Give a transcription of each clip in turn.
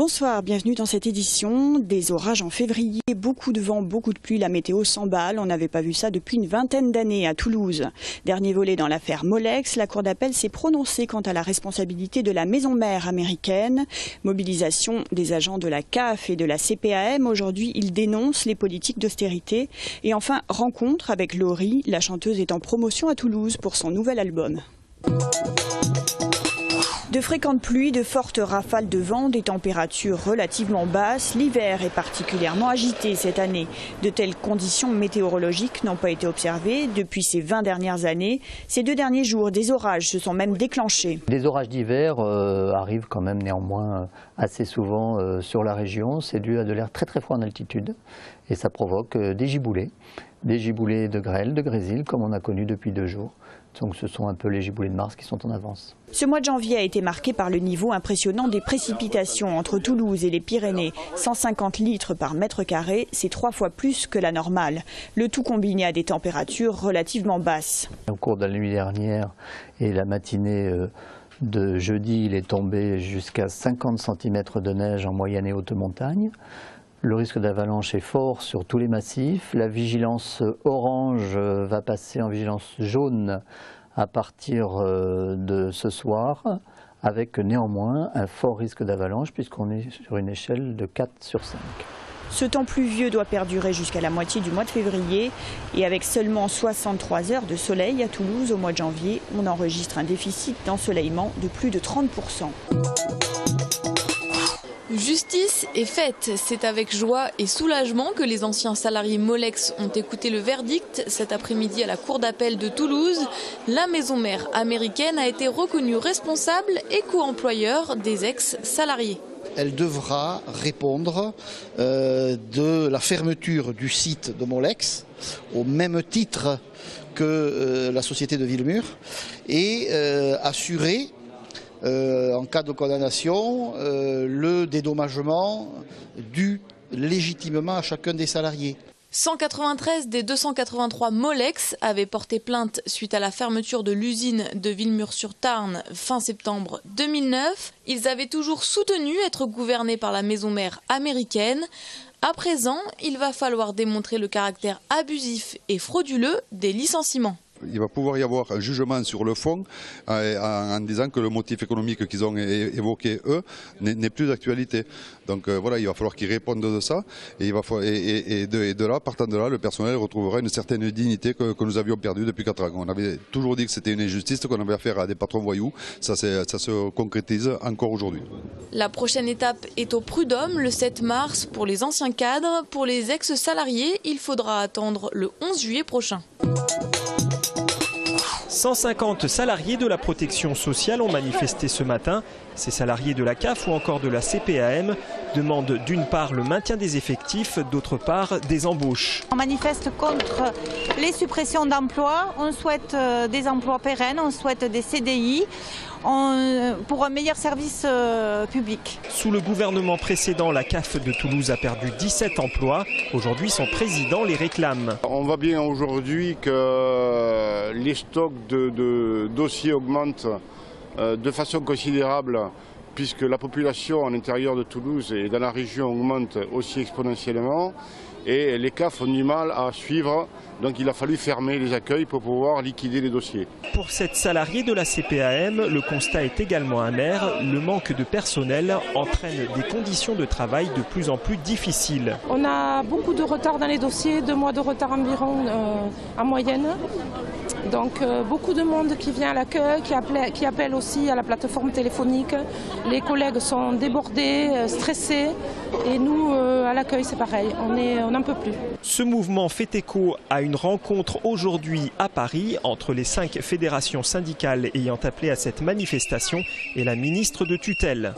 Bonsoir, bienvenue dans cette édition. Des orages en février, beaucoup de vent, beaucoup de pluie, la météo s'emballe. On n'avait pas vu ça depuis une vingtaine d'années à Toulouse. Dernier volet dans l'affaire Molex, la Cour d'appel s'est prononcée quant à la responsabilité de la maison mère américaine. Mobilisation des agents de la CAF et de la CPAM. Aujourd'hui, ils dénoncent les politiques d'austérité. Et enfin, rencontre avec Laurie. La chanteuse est en promotion à Toulouse pour son nouvel album. De fréquentes pluies, de fortes rafales de vent, des températures relativement basses. L'hiver est particulièrement agité cette année. De telles conditions météorologiques n'ont pas été observées depuis ces 20 dernières années. Ces 2 derniers jours, des orages se sont même déclenchés. Les orages d'hiver arrivent quand même néanmoins assez souvent sur la région. C'est dû à de l'air très froid en altitude et ça provoque des giboulées de grêle, de grésil comme on a connu depuis 2 jours. Donc ce sont un peu les giboulées de mars qui sont en avance. Ce mois de janvier a été marqué par le niveau impressionnant des précipitations entre Toulouse et les Pyrénées. 150 litres par mètre carré, c'est 3 fois plus que la normale. Le tout combiné à des températures relativement basses. Au cours de la nuit dernière et la matinée de jeudi, il est tombé jusqu'à 50 cm de neige en moyenne et haute montagne. Le risque d'avalanche est fort sur tous les massifs. La vigilance orange va passer en vigilance jaune à partir de ce soir, avec néanmoins un fort risque d'avalanche puisqu'on est sur une échelle de 4 sur 5. Ce temps pluvieux doit perdurer jusqu'à la moitié du mois de février. Et avec seulement 63 heures de soleil à Toulouse au mois de janvier, on enregistre un déficit d'ensoleillement de plus de 30%. Justice est faite. C'est avec joie et soulagement que les anciens salariés Molex ont écouté le verdict cet après-midi à la Cour d'appel de Toulouse. La maison mère américaine a été reconnue responsable et co-employeur des ex-salariés. Elle devra répondre de la fermeture du site de Molex au même titre que la société de Villemur et assurer en cas de condamnation, le dédommagement dû légitimement à chacun des salariés. 193 des 283 Molex avaient porté plainte suite à la fermeture de l'usine de Villemur-sur-Tarn fin septembre 2009. Ils avaient toujours soutenu être gouvernés par la maison mère américaine. À présent, il va falloir démontrer le caractère abusif et frauduleux des licenciements. Il va pouvoir y avoir un jugement sur le fond en disant que le motif économique qu'ils ont évoqué, eux, n'est plus d'actualité. Donc voilà, il va falloir qu'ils répondent de ça. Et de là, partant de là, le personnel retrouvera une certaine dignité que nous avions perdue depuis 4 ans. On avait toujours dit que c'était une injustice, qu'on avait affaire à des patrons voyous. Ça se concrétise encore aujourd'hui. La prochaine étape est au Prud'homme le 7 mars pour les anciens cadres. Pour les ex-salariés, il faudra attendre le 11 juillet prochain. 150 salariés de la protection sociale ont manifesté ce matin. Ces salariés de la CAF ou encore de la CPAM demandent d'une part le maintien des effectifs, d'autre part des embauches. On manifeste contre les suppressions d'emplois, on souhaite des emplois pérennes, on souhaite des CDI. Pour un meilleur service public. Sous le gouvernement précédent, la CAF de Toulouse a perdu 17 emplois. Aujourd'hui, son président les réclame. On voit bien aujourd'hui que les stocks de dossiers augmentent de façon considérable puisque la population à l'intérieur de Toulouse et dans la région augmente aussi exponentiellement et les CAF ont du mal à suivre. Donc il a fallu fermer les accueils pour pouvoir liquider les dossiers. Pour cette salariée de la CPAM, le constat est également amer. Le manque de personnel entraîne des conditions de travail de plus en plus difficiles. On a beaucoup de retard dans les dossiers, 2 mois de retard environ en moyenne. Donc beaucoup de monde qui vient à l'accueil, qui appelle aussi à la plateforme téléphonique. Les collègues sont débordés, stressés et nous à l'accueil c'est pareil, on n'en peut plus. Ce mouvement fait écho à une rencontre aujourd'hui à Paris entre les 5 fédérations syndicales ayant appelé à cette manifestation et la ministre de tutelle.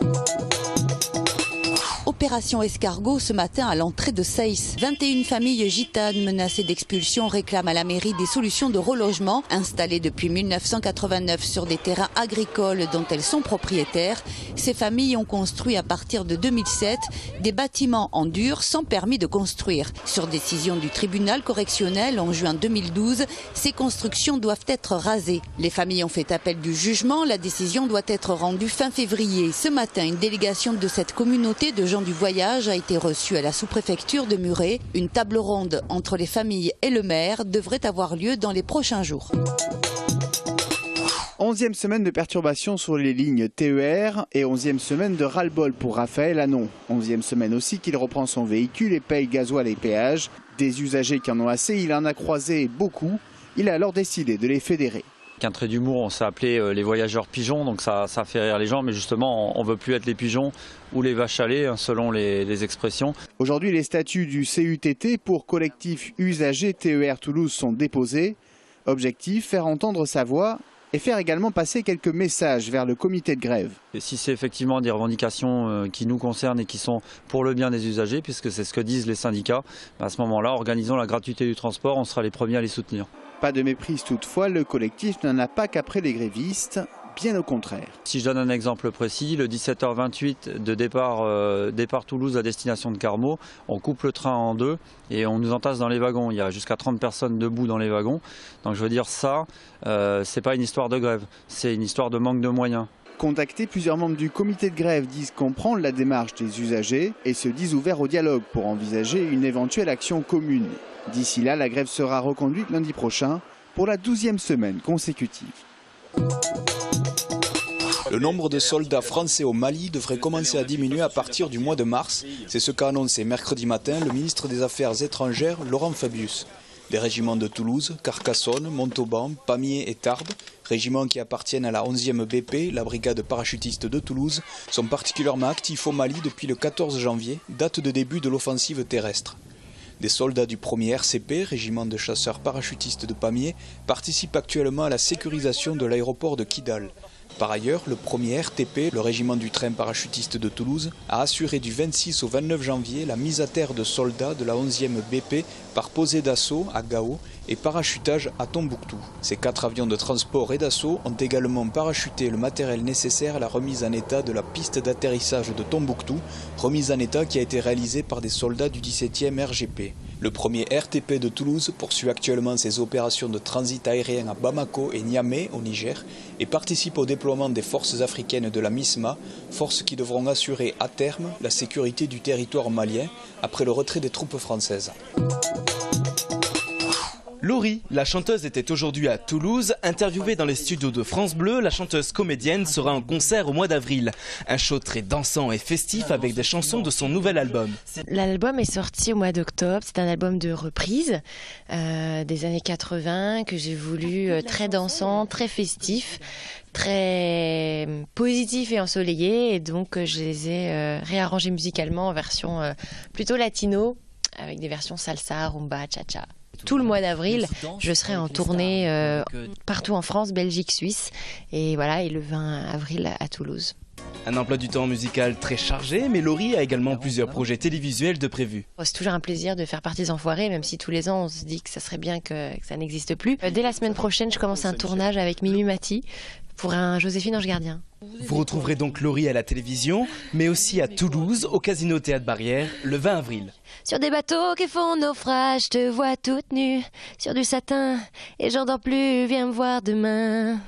opération escargot ce matin à l'entrée de Seyss. 21 familles gitanes menacées d'expulsion réclament à la mairie des solutions de relogement installées depuis 1989 sur des terrains agricoles dont elles sont propriétaires. Ces familles ont construit à partir de 2007 des bâtiments en dur sans permis de construire. Sur décision du tribunal correctionnel en juin 2012, ces constructions doivent être rasées. Les familles ont fait appel du jugement. La décision doit être rendue fin février. Ce matin, une délégation de cette communauté de gens du voyage a été reçue à la sous-préfecture de Muret. Une table ronde entre les familles et le maire devrait avoir lieu dans les prochains jours. 11e semaine de perturbations sur les lignes TER et 11e semaine de ras-le-bol pour Raphaël Hanon. 11e semaine aussi qu'il reprend son véhicule et paye gasoil et péage. Des usagers qui en ont assez, il en a croisé beaucoup. Il a alors décidé de les fédérer. Qu'un trait d'humour, on s'est appelé les voyageurs pigeons, donc ça fait rire les gens, mais justement on ne veut plus être les pigeons ou les vaches à lait, selon les expressions. Aujourd'hui, les statuts du CUTT pour collectif usager TER Toulouse sont déposés. Objectif, faire entendre sa voix et faire également passer quelques messages vers le comité de grève. Et si c'est effectivement des revendications qui nous concernent et qui sont pour le bien des usagers, puisque c'est ce que disent les syndicats, à ce moment-là, organisons la gratuité du transport, on sera les premiers à les soutenir. Pas de méprise toutefois, le collectif n'en a pas qu'après les grévistes, bien au contraire. Si je donne un exemple précis, le 17h28 de départ Toulouse à destination de Carmaux, on coupe le train en deux et on nous entasse dans les wagons. Il y a jusqu'à 30 personnes debout dans les wagons. Donc je veux dire ça, c'est pas une histoire de grève, c'est une histoire de manque de moyens. Contactés, plusieurs membres du comité de grève disent comprendre la démarche des usagers et se disent ouverts au dialogue pour envisager une éventuelle action commune. D'ici là, la grève sera reconduite lundi prochain pour la 12e semaine consécutive. Le nombre de soldats français au Mali devrait commencer à diminuer à partir du mois de mars. C'est ce qu'a annoncé mercredi matin le ministre des Affaires étrangères, Laurent Fabius. Les régiments de Toulouse, Carcassonne, Montauban, Pamiers et Tarbes, régiments qui appartiennent à la 11e BP, la brigade parachutiste de Toulouse, sont particulièrement actifs au Mali depuis le 14 janvier, date de début de l'offensive terrestre. Des soldats du 1er RCP, régiment de chasseurs parachutistes de Pamiers, participent actuellement à la sécurisation de l'aéroport de Kidal. Par ailleurs, le 1er RTP, le régiment du train parachutiste de Toulouse, a assuré du 26 au 29 janvier la mise à terre de soldats de la 11e BP par posée d'assaut à Gao et parachutage à Tombouctou. Ces 4 avions de transport et d'assaut ont également parachuté le matériel nécessaire à la remise en état de la piste d'atterrissage de Tombouctou, remise en état qui a été réalisée par des soldats du 17e RGP. Le 1er RTP de Toulouse poursuit actuellement ses opérations de transit aérien à Bamako et Niamey au Niger et participe au déploiement des forces africaines de la MISMA, forces qui devront assurer à terme la sécurité du territoire malien après le retrait des troupes françaises. Laurie, la chanteuse, était aujourd'hui à Toulouse. Interviewée dans les studios de France Bleu, la chanteuse comédienne sera en concert au mois d'avril. Un show très dansant et festif avec des chansons de son nouvel album. L'album est sorti au mois d'octobre. C'est un album de reprise des années 80 que j'ai voulu très dansant, très festif, très positif et ensoleillé. Et donc je les ai réarrangés musicalement en version plutôt latino, avec des versions salsa, rumba, cha-cha. Tout le mois d'avril, je serai en tournée partout en France, Belgique, Suisse et voilà, et le 20 avril à Toulouse. Un emploi du temps musical très chargé, mais Laurie a également plusieurs projets télévisuels de prévus. C'est toujours un plaisir de faire partie des Enfoirés, même si tous les ans on se dit que ça serait bien que ça n'existe plus. Dès la semaine prochaine, je commence un tournage avec Mimi Mati pour un Joséphine Ange Gardien. Vous retrouverez donc Laurie à la télévision, mais aussi à Toulouse, au Casino Théâtre Barrière, le 20 avril. Sur des bateaux qui font naufrage, je te vois toute nue, sur du satin, et j'en dors plus, viens me voir demain.